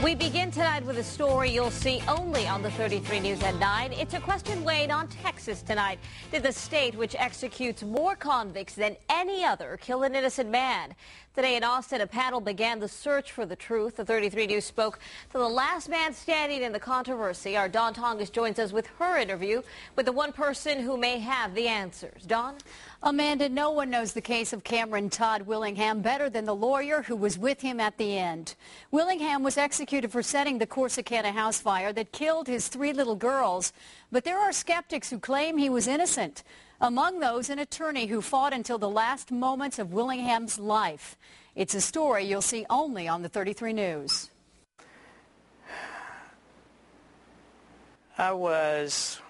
We begin tonight with a story you'll see only on the 33 News at 9. It's a question weighed on Texas tonight. Did the state, which executes more convicts than any other, kill an innocent man? Today in Austin, a panel began the search for the truth. The 33 News spoke to the last man standing in the controversy. Our Dawn Tongas joins us with her interview with the one person who may have the answers. Dawn? Amanda, no one knows the case of Cameron Todd Willingham better than the lawyer who was with him at the end. Willingham was executed for setting the Corsicana house fire that killed his 3 little girls. But there are skeptics who claim he was innocent. Among those, an attorney who fought until the last moments of Willingham's life. It's a story you'll see only on the 33 News. It's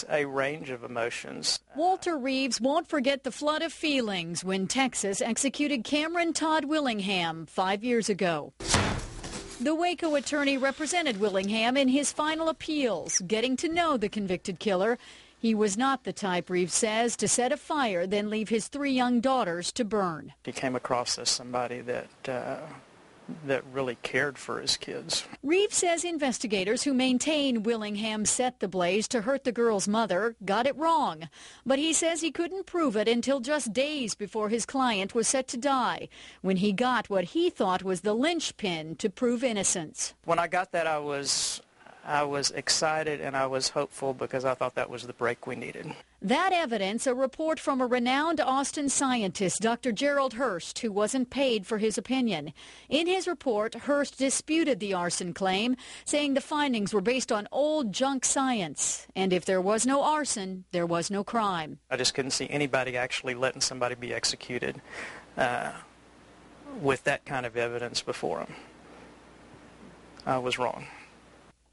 a range of emotions. Walter Reaves won't forget the flood of feelings when Texas executed Cameron Todd Willingham 5 years ago. The Waco attorney represented Willingham in his final appeals, getting to know the convicted killer. He was not the type, Reeves says, to set a fire, then leave his 3 young daughters to burn. He came across as somebody that really cared for his kids. Reeves says investigators who maintain Willingham set the blaze to hurt the girl's mother got it wrong. But he says he couldn't prove it until just days before his client was set to die, when he got what he thought was the linchpin to prove innocence. When I got that, I was excited and I was hopeful because I thought that was the break we needed. That evidence, a report from a renowned Austin scientist, Dr. Gerald Hurst, who wasn't paid for his opinion. In his report, Hurst disputed the arson claim, saying the findings were based on old junk science. And if there was no arson, there was no crime. I just couldn't see anybody actually letting somebody be executed with that kind of evidence before him. I was wrong.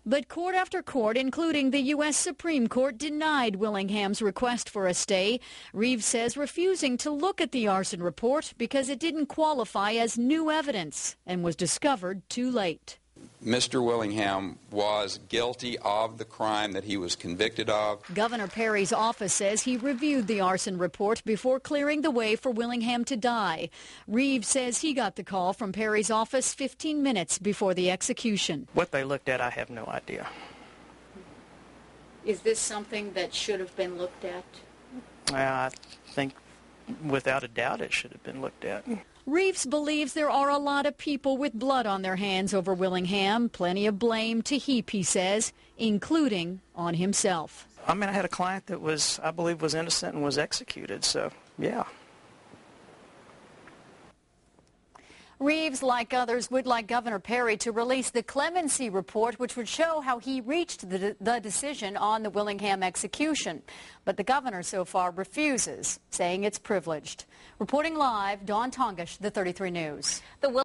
But court after court, including the U.S. Supreme Court, denied Willingham's request for a stay. Reeves says refusing to look at the arson report because it didn't qualify as new evidence and was discovered too late. Mr. Willingham was guilty of the crime that he was convicted of. Governor Perry's office says he reviewed the arson report before clearing the way for Willingham to die. Reeves says he got the call from Perry's office 15 minutes before the execution. What they looked at, I have no idea. Is this something that should have been looked at? I think without a doubt it should have been looked at. Reeves believes there are a lot of people with blood on their hands over Willingham. Plenty of blame to heap, he says, including on himself. I had a client that I believe was innocent and was executed, so yeah. Reeves, like others, would like Governor Perry to release the clemency report, which would show how he reached the decision on the Willingham execution. But the governor so far refuses, saying it's privileged. Reporting live, Dawn Tongas, the 33 News. The